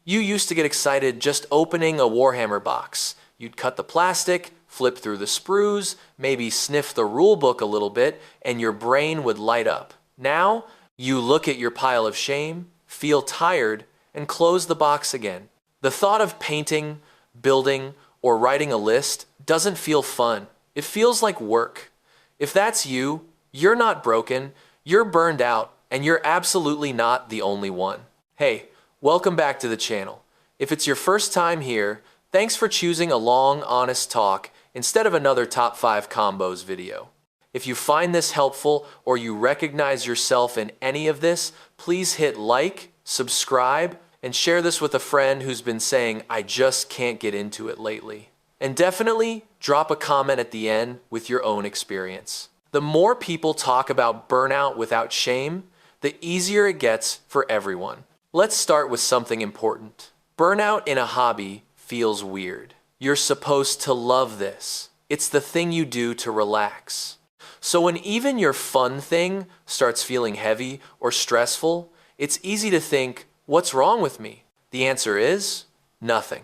You used to get excited just opening a Warhammer box. You'd cut the plastic, flip through the sprues, maybe sniff the rulebook a little bit, and your brain would light up. Now, you look at your pile of shame, feel tired, and close the box again. The thought of painting, building, or writing a list doesn't feel fun. It feels like work. If that's you, you're not broken, you're burned out, and you're absolutely not the only one. Hey, welcome back to the channel. If it's your first time here, thanks for choosing a long, honest talk instead of another top 5 combos video. If you find this helpful or you recognize yourself in any of this, please hit like, subscribe, and share this with a friend who's been saying, I just can't get into it lately. And definitely drop a comment at the end with your own experience. The more people talk about burnout without shame, the easier it gets for everyone. Let's start with something important. Burnout in a hobby feels weird. You're supposed to love this. It's the thing you do to relax. So when even your fun thing starts feeling heavy or stressful, it's easy to think, what's wrong with me? The answer is nothing.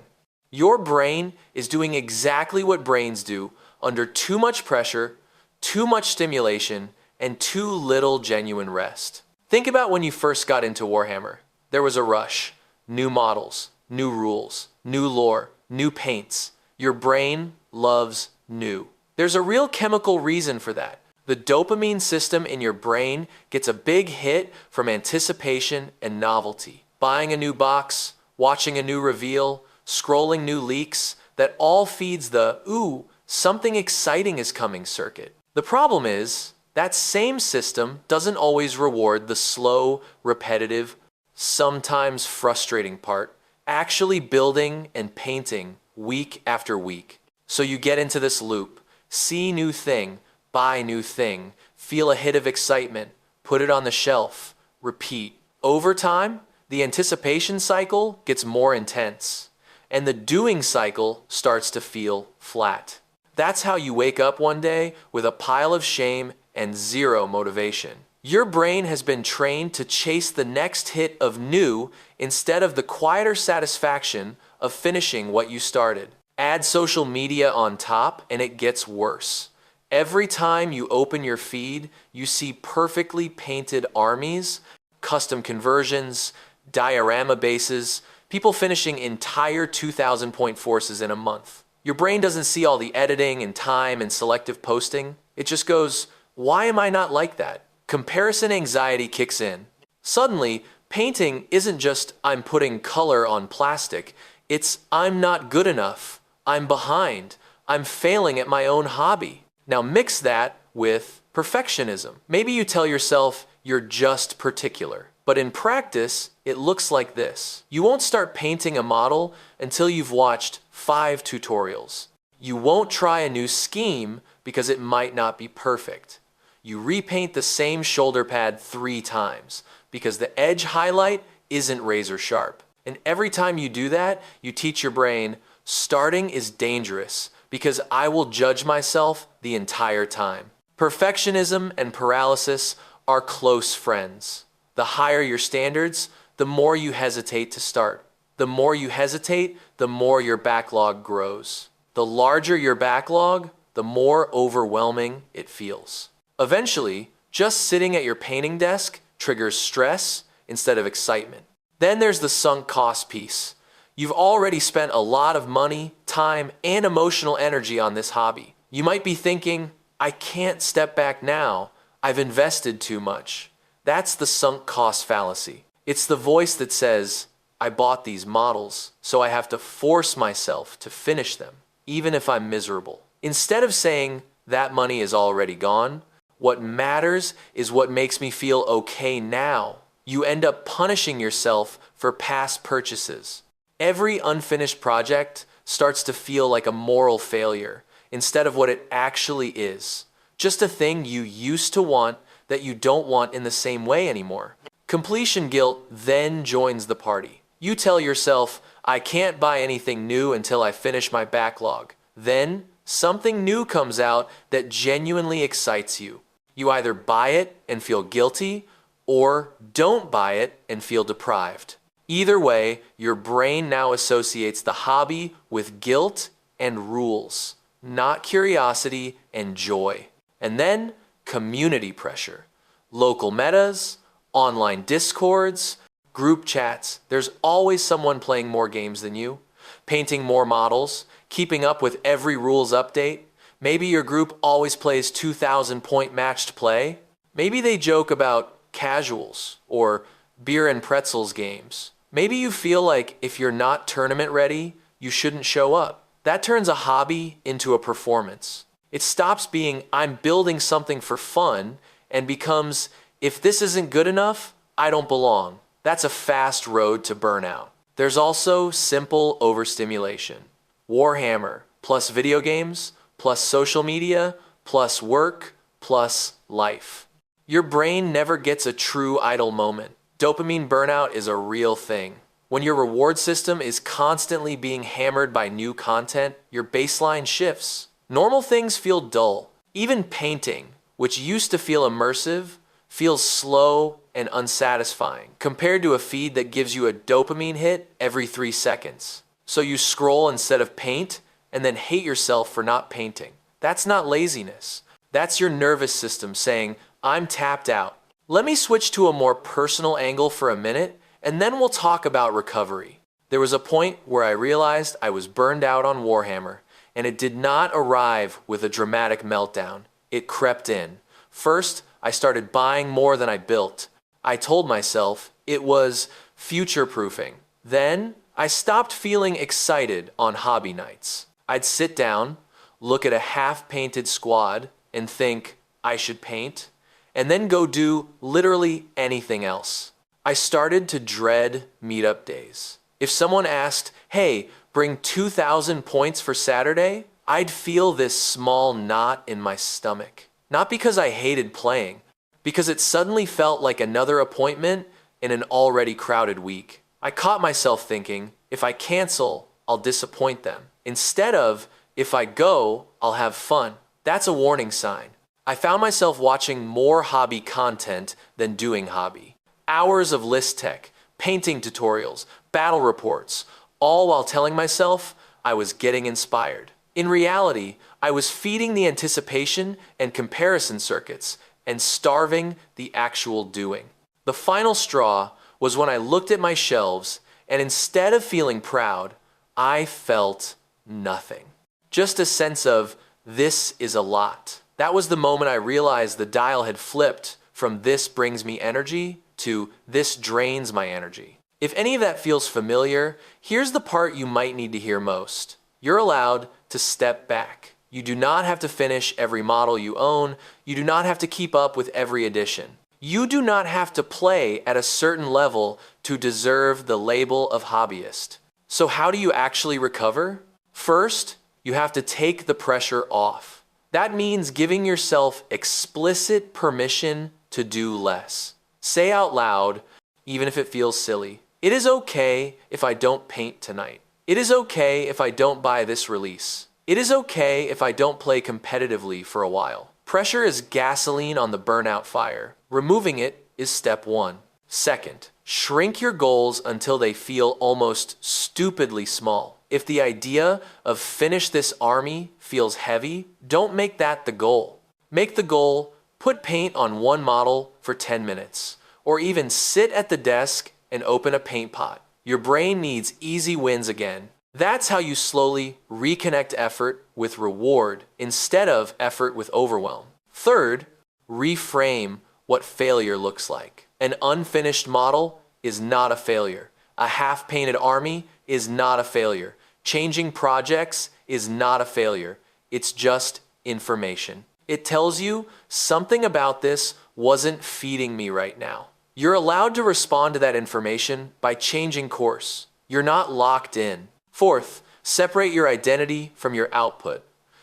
Your brain is doing exactly what brains do under too much pressure, too much stimulation, and too little genuine rest. Think about when you first got into Warhammer. There was a rush, new models, new rules, new lore, new paints. Your brain loves new. There's a real chemical reason for that. The dopamine system in your brain gets a big hit from anticipation and novelty. Buying a new box, watching a new reveal, scrolling new leaks, that all feeds the, ooh, something exciting is coming circuit. The problem is, that same system doesn't always reward the slow, repetitive, sometimes frustrating part, actually building and painting week after week. So you get into this loop, see new thing, buy new thing, feel a hit of excitement, put it on the shelf, repeat. Over time, the anticipation cycle gets more intense, and the doing cycle starts to feel flat. That's how you wake up one day with a pile of shame and zero motivation. Your brain has been trained to chase the next hit of new instead of the quieter satisfaction of finishing what you started. Add social media on top and it gets worse. Every time you open your feed, you see perfectly painted armies, custom conversions, diorama bases, people finishing entire 2,000-point forces in a month. Your brain doesn't see all the editing and time and selective posting. It just goes, why am I not like that? Comparison anxiety kicks in. Suddenly, painting isn't just I'm putting color on plastic. It's I'm not good enough. I'm behind. I'm failing at my own hobby. Now mix that with perfectionism. Maybe you tell yourself you're just particular. But in practice, it looks like this. You won't start painting a model until you've watched 5 tutorials. You won't try a new scheme because it might not be perfect. You repaint the same shoulder pad 3 times because the edge highlight isn't razor sharp. And every time you do that, you teach your brain, starting is dangerous because I will judge myself the entire time. Perfectionism and paralysis are close friends. The higher your standards, the more you hesitate to start. The more you hesitate, the more your backlog grows. The larger your backlog, the more overwhelming it feels. Eventually, just sitting at your painting desk triggers stress instead of excitement. Then there's the sunk cost piece. You've already spent a lot of money, time, and emotional energy on this hobby. You might be thinking, I can't step back now. I've invested too much. That's the sunk cost fallacy. It's the voice that says, I bought these models, so I have to force myself to finish them, even if I'm miserable. Instead of saying, that money is already gone, what matters is what makes me feel okay now. You end up punishing yourself for past purchases. Every unfinished project starts to feel like a moral failure instead of what it actually is. Just a thing you used to want that you don't want in the same way anymore. Completion guilt then joins the party. You tell yourself, I can't buy anything new until I finish my backlog. Then, something new comes out that genuinely excites you. You either buy it and feel guilty, or don't buy it and feel deprived. Either way, your brain now associates the hobby with guilt and rules, not curiosity and joy. And then community pressure. Local metas, online discords, group chats. There's always someone playing more games than you, painting more models, keeping up with every rules update. Maybe your group always plays 2,000-point matched play. Maybe they joke about casuals or beer and pretzels games. Maybe you feel like if you're not tournament ready, you shouldn't show up. That turns a hobby into a performance. It stops being I'm building something for fun and becomes if this isn't good enough, I don't belong. That's a fast road to burnout. There's also simple overstimulation. Warhammer plus video games plus social media plus work plus life. Your brain never gets a true idle moment. Dopamine burnout is a real thing. When your reward system is constantly being hammered by new content, your baseline shifts. Normal things feel dull. Even painting, which used to feel immersive, feels slow and unsatisfying compared to a feed that gives you a dopamine hit every 3 seconds. So you scroll instead of paint and then hate yourself for not painting. That's not laziness. That's your nervous system saying, I'm tapped out. Let me switch to a more personal angle for a minute, and then we'll talk about recovery. There was a point where I realized I was burned out on Warhammer, and it did not arrive with a dramatic meltdown. It crept in. First, I started buying more than I built. I told myself it was future-proofing. Then, I stopped feeling excited on hobby nights. I'd sit down, look at a half-painted squad, and think, I should paint, and then go do literally anything else. I started to dread meetup days. If someone asked, hey, bring 2,000 points for Saturday, I'd feel this small knot in my stomach. Not because I hated playing, because it suddenly felt like another appointment in an already crowded week. I caught myself thinking, if I cancel, I'll disappoint them. Instead of, if I go, I'll have fun. That's a warning sign. I found myself watching more hobby content than doing hobby. Hours of list tech, painting tutorials, battle reports, all while telling myself I was getting inspired. In reality, I was feeding the anticipation and comparison circuits and starving the actual doing. The final straw was when I looked at my shelves and instead of feeling proud, I felt nothing. Just a sense of, this is a lot. That was the moment I realized the dial had flipped from this brings me energy to this drains my energy. If any of that feels familiar, here's the part you might need to hear most. You're allowed to step back. You do not have to finish every model you own. You do not have to keep up with every edition. You do not have to play at a certain level to deserve the label of hobbyist. So how do you actually recover? First, you have to take the pressure off. That means giving yourself explicit permission to do less. Say out loud, even if it feels silly, it is okay if I don't paint tonight. It is okay if I don't buy this release. It is okay if I don't play competitively for a while. Pressure is gasoline on the burnout fire. Removing it is step 1. Second, shrink your goals until they feel almost stupidly small. If the idea of finish this army feels heavy, don't make that the goal. Make the goal, put paint on one model for 10 minutes, or even sit at the desk and open a paint pot. Your brain needs easy wins again. That's how you slowly reconnect effort with reward instead of effort with overwhelm. Third, reframe what failure looks like. An unfinished model is not a failure. A half-painted army is not a failure. Changing projects is not a failure. It's just information. It tells you something about this wasn't feeding me right now. You're allowed to respond to that information by changing course. You're not locked in. Fourth, separate your identity from your output.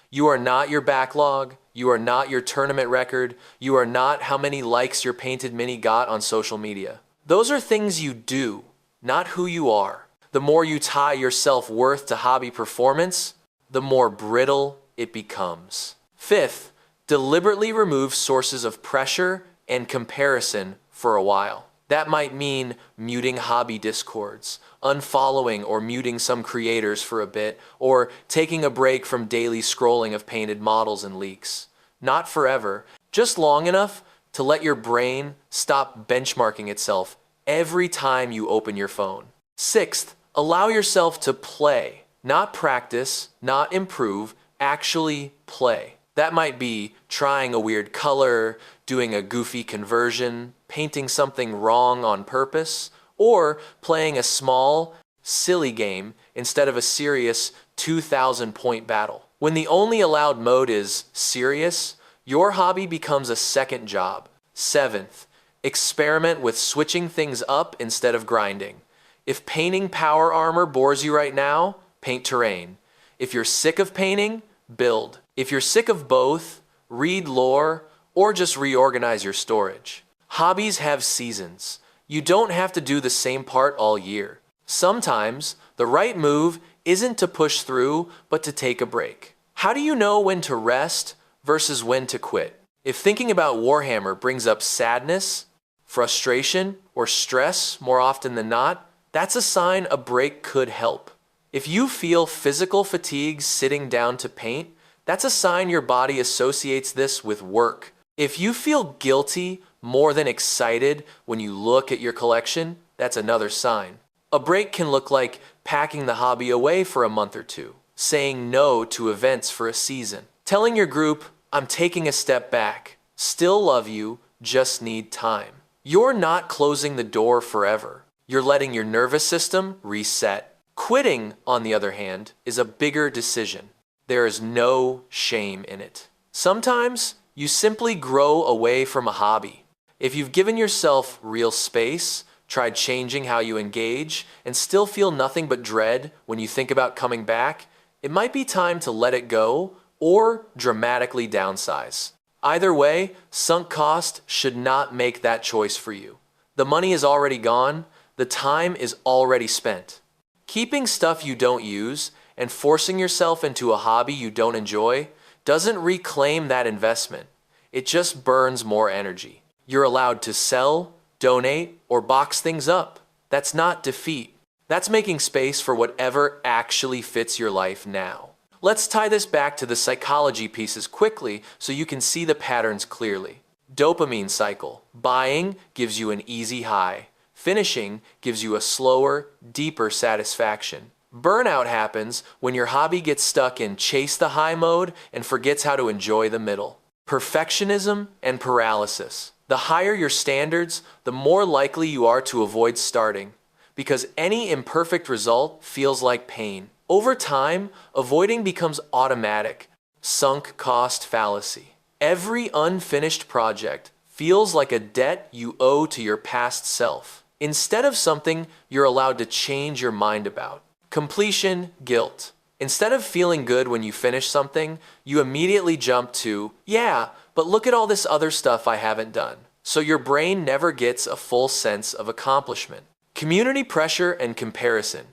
You are not your backlog. You are not your tournament record. You are not how many likes your painted mini got on social media. Those are things you do, not who you are. The more you tie your self-worth to hobby performance, the more brittle it becomes. Fifth, deliberately remove sources of pressure and comparison for a while. That might mean muting hobby discords, unfollowing or muting some creators for a bit, or taking a break from daily scrolling of painted models and leaks. Not forever, just long enough to let your brain stop benchmarking itself every time you open your phone. Sixth, allow yourself to play, not practice, not improve, actually play. That might be trying a weird color, doing a goofy conversion, painting something wrong on purpose, or playing a small, silly game instead of a serious 2,000-point battle. When the only allowed mode is serious, your hobby becomes a second job. Seventh, experiment with switching things up instead of grinding. If painting power armor bores you right now, paint terrain. If you're sick of painting, build. If you're sick of both, read lore or just reorganize your storage. Hobbies have seasons. You don't have to do the same part all year. Sometimes the right move isn't to push through, but to take a break. How do you know when to rest versus when to quit? If thinking about Warhammer brings up sadness, frustration, or stress more often than not, that's a sign a break could help. If you feel physical fatigue sitting down to paint, that's a sign your body associates this with work. If you feel guilty more than excited when you look at your collection, that's another sign. A break can look like packing the hobby away for a month or two, saying no to events for a season, telling your group, I'm taking a step back, still love you, just need time. You're not closing the door forever. You're letting your nervous system reset. Quitting, on the other hand, is a bigger decision. There is no shame in it. Sometimes you simply grow away from a hobby. If you've given yourself real space, tried changing how you engage, and still feel nothing but dread when you think about coming back, it might be time to let it go or dramatically downsize. Either way, sunk cost should not make that choice for you. The money is already gone, the time is already spent. Keeping stuff you don't use and forcing yourself into a hobby you don't enjoy doesn't reclaim that investment. It just burns more energy. You're allowed to sell, donate, or box things up. That's not defeat. That's making space for whatever actually fits your life now. Let's tie this back to the psychology pieces quickly so you can see the patterns clearly. Dopamine cycle. Buying gives you an easy high. Finishing gives you a slower, deeper satisfaction. Burnout happens when your hobby gets stuck in chase the high mode and forgets how to enjoy the middle. Perfectionism and paralysis. The higher your standards, the more likely you are to avoid starting, because any imperfect result feels like pain. Over time, avoiding becomes automatic. Sunk cost fallacy. Every unfinished project feels like a debt you owe to your past self, instead of something you're allowed to change your mind about. Completion guilt. Instead of feeling good when you finish something, you immediately jump to, yeah, but look at all this other stuff I haven't done. So your brain never gets a full sense of accomplishment. Community pressure and comparison.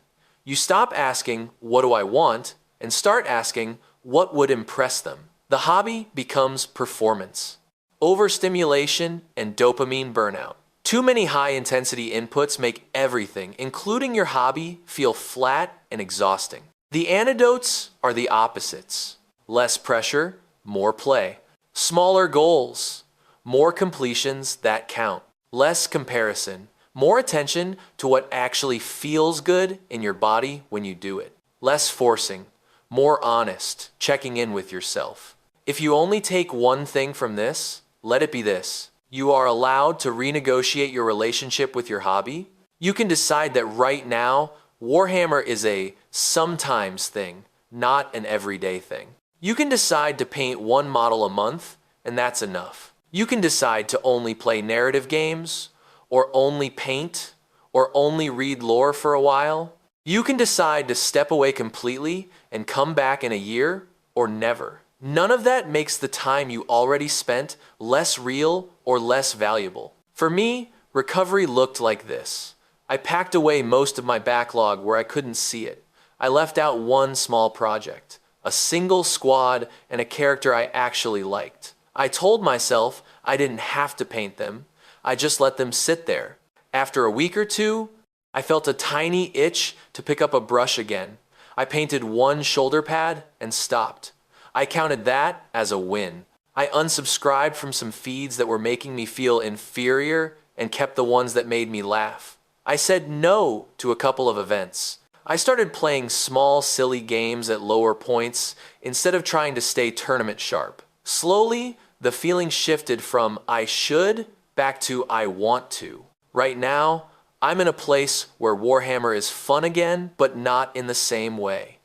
You stop asking, what do I want? And start asking, what would impress them? The hobby becomes performance. Overstimulation and dopamine burnout. Too many high-intensity inputs make everything, including your hobby, feel flat and exhausting. The antidotes are the opposites. Less pressure, more play. Smaller goals, more completions that count. Less comparison, more attention to what actually feels good in your body when you do it. Less forcing, more honest, checking in with yourself. If you only take one thing from this, let it be this. You are allowed to renegotiate your relationship with your hobby. You can decide that right now, Warhammer is a sometimes thing, not an everyday thing. You can decide to paint one model a month, and that's enough. You can decide to only play narrative games, or only paint, or only read lore for a while. You can decide to step away completely and come back in a year, or never. None of that makes the time you already spent less real or less valuable. For me, recovery looked like this. I packed away most of my backlog where I couldn't see it. I left out one small project, a single squad, and a character I actually liked. I told myself I didn't have to paint them. I just let them sit there. After a week or two, I felt a tiny itch to pick up a brush again. I painted one shoulder pad and stopped. I counted that as a win. I unsubscribed from some feeds that were making me feel inferior and kept the ones that made me laugh. I said no to a couple of events. I started playing small, silly games at lower points instead of trying to stay tournament sharp. Slowly, the feeling shifted from I should back to I want to. Right now, I'm in a place where Warhammer is fun again, but not in the same way.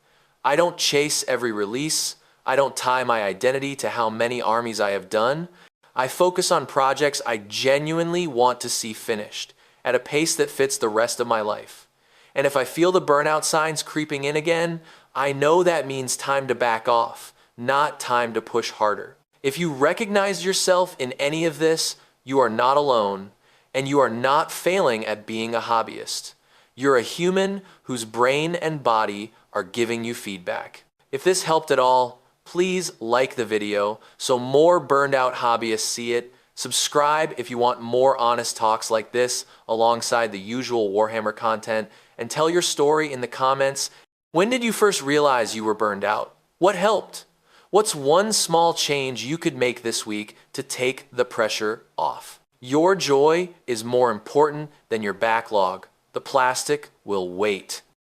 I don't chase every release. I don't tie my identity to how many armies I have done. I focus on projects I genuinely want to see finished, at a pace that fits the rest of my life. And if I feel the burnout signs creeping in again, I know that means time to back off, not time to push harder. If you recognize yourself in any of this, you are not alone, and you are not failing at being a hobbyist. You're a human whose brain and body are giving you feedback. If this helped at all, please like the video so more burned out hobbyists see it. Subscribe if you want more honest talks like this alongside the usual Warhammer content, and tell your story in the comments. When did you first realize you were burned out? What helped? What's one small change you could make this week to take the pressure off? Your joy is more important than your backlog. The plastic will wait.